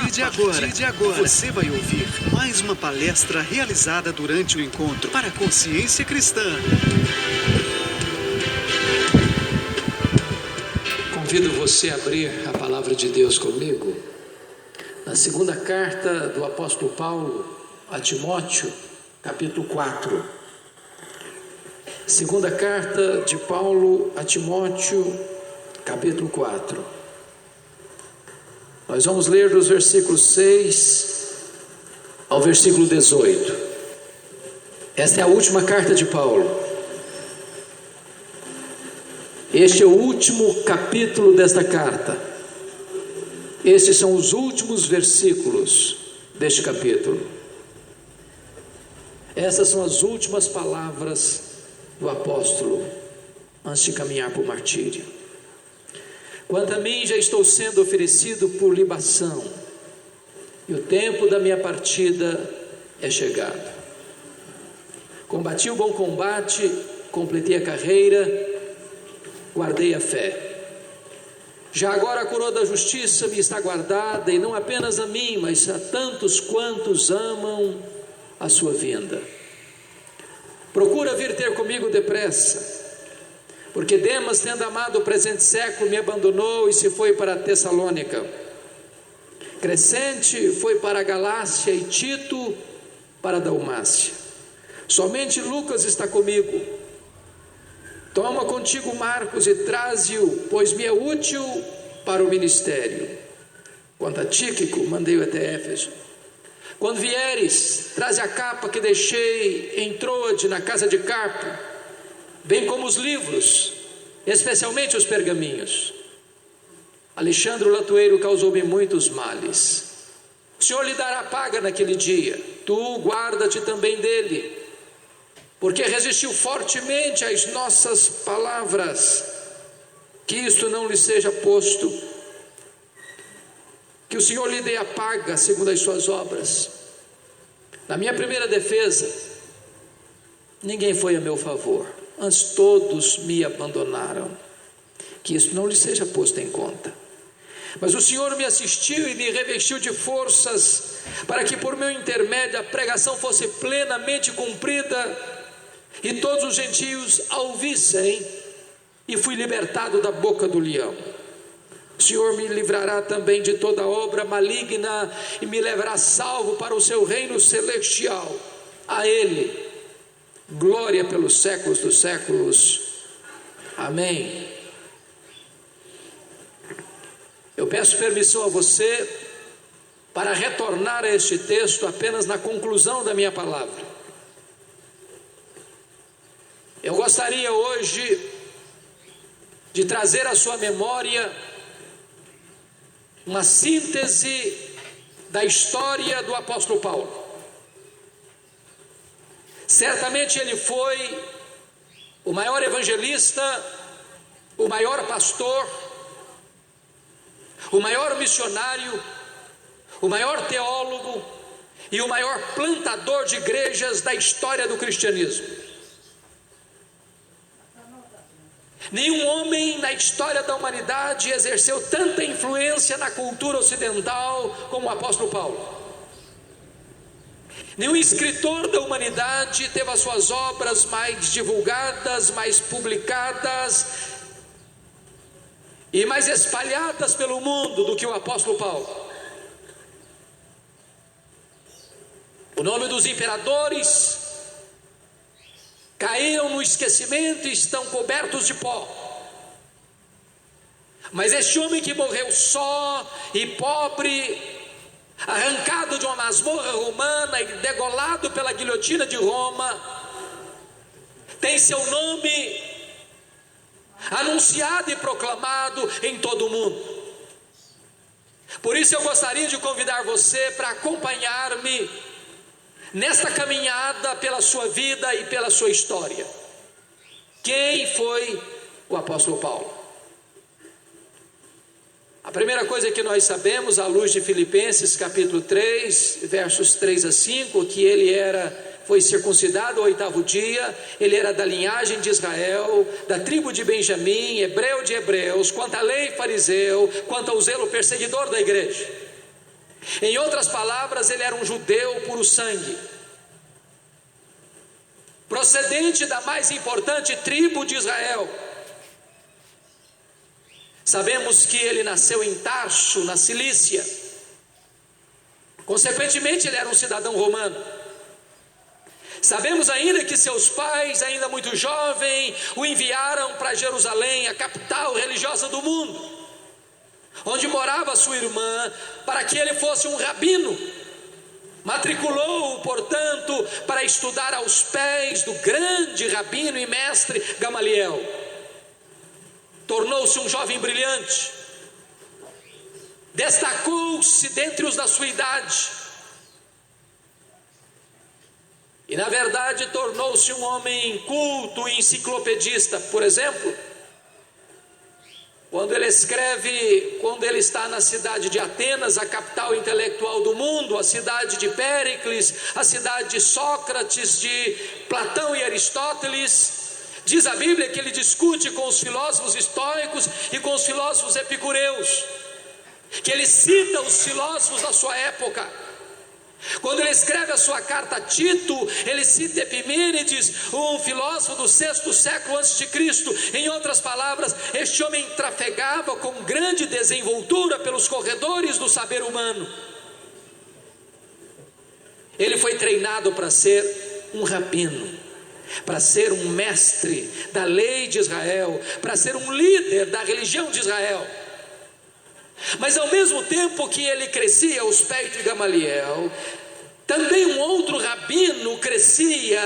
partir de agora, você vai ouvir mais uma palestra realizada durante o Encontro para a Consciência Cristã. Convido você a abrir a palavra de Deus comigo na segunda carta do apóstolo Paulo a Timóteo, capítulo 4. Segunda carta de Paulo a Timóteo, capítulo 4. Nós vamos ler dos versículos 6 ao versículo 18. Esta é a última carta de Paulo. Este é o último capítulo desta carta. Estes são os últimos versículos deste capítulo. Essas são as últimas palavras do apóstolo antes de caminhar para o martírio. Quanto a mim, já estou sendo oferecido por libação, e o tempo da minha partida é chegado. Combati o bom combate, completei a carreira, guardei a fé. Já agora a coroa da justiça me está guardada, e não apenas a mim, mas a tantos quantos amam a sua vinda. Procura vir ter comigo depressa, porque Demas, tendo amado o presente século, me abandonou e se foi para Tessalônica. Crescente foi para a Galácia e Tito para a Dalmácia. Somente Lucas está comigo. Toma contigo Marcos e traze-o, pois me é útil para o ministério. Quanto a Tíquico, mandei-o até Éfeso. Quando vieres, traze a capa que deixei em Troade, na casa de Carpo, bem como os livros, especialmente os pergaminhos. Alexandre o latoeiro causou-me muitos males. O Senhor lhe dará paga naquele dia. Tu guarda-te também dele, porque resistiu fortemente às nossas palavras. Que isto não lhe seja posto. Que o Senhor lhe dê a paga segundo as suas obras. Na minha primeira defesa, ninguém foi a meu favor, antes todos me abandonaram. Que isso não lhe seja posto em conta. Mas o Senhor me assistiu e me revestiu de forças, para que por meu intermédio a pregação fosse plenamente cumprida, e todos os gentios a ouvissem, e fui libertado da boca do leão. O Senhor me livrará também de toda obra maligna, e me levará salvo para o seu reino celestial. A Ele glória pelos séculos dos séculos. Amém. Eu peço permissão a você para retornar a este texto apenas na conclusão da minha palavra. Eu gostaria hoje de trazer à sua memória uma síntese da história do apóstolo Paulo. Certamente ele foi o maior evangelista, o maior pastor, o maior missionário, o maior teólogo e o maior plantador de igrejas da história do cristianismo. Nenhum homem na história da humanidade exerceu tanta influência na cultura ocidental como o apóstolo Paulo. Nenhum escritor da humanidade teve as suas obras mais divulgadas, mais publicadas e mais espalhadas pelo mundo do que o apóstolo Paulo. O nome dos imperadores caíram no esquecimento e estão cobertos de pó. Mas este homem que morreu só e pobre, arrancado de uma masmorra romana e degolado pela guilhotina de Roma, tem seu nome anunciado e proclamado em todo o mundo. Por isso eu gostaria de convidar você para acompanhar-me nesta caminhada pela sua vida e pela sua história. Quem foi o apóstolo Paulo? A primeira coisa que nós sabemos, à luz de Filipenses capítulo 3, versos 3 a 5, que ele foi circuncidado ao 8º dia, ele era da linhagem de Israel, da tribo de Benjamim, hebreu de hebreus, quanto à lei fariseu, quanto ao zelo perseguidor da igreja. Em outras palavras, ele era um judeu puro sangue, procedente da mais importante tribo de Israel. Sabemos que ele nasceu em Tarso, na Cilícia. Consequentemente, ele era um cidadão romano. Sabemos ainda que seus pais, ainda muito jovem, o enviaram para Jerusalém, a capital religiosa do mundo, onde morava sua irmã, para que ele fosse um rabino. Matriculou-o, portanto, para estudar aos pés do grande rabino e mestre Gamaliel. Tornou-se um jovem brilhante, destacou-se dentre os da sua idade, e na verdade tornou-se um homem culto e enciclopedista. Por exemplo, quando ele escreve, quando ele está na cidade de Atenas, a capital intelectual do mundo, a cidade de Péricles, a cidade de Sócrates, de Platão e Aristóteles, diz a Bíblia que ele discute com os filósofos estoicos e com os filósofos epicureus, que ele cita os filósofos da sua época. Quando ele escreve a sua carta a Tito, ele cita Epimênides, um filósofo do 6º século a.C. Em outras palavras, este homem trafegava com grande desenvoltura pelos corredores do saber humano. Ele foi treinado para ser um rabino, para ser um mestre da lei de Israel, para ser um líder da religião de Israel. Mas ao mesmo tempo que ele crescia aos pés de Gamaliel, também um outro rabino crescia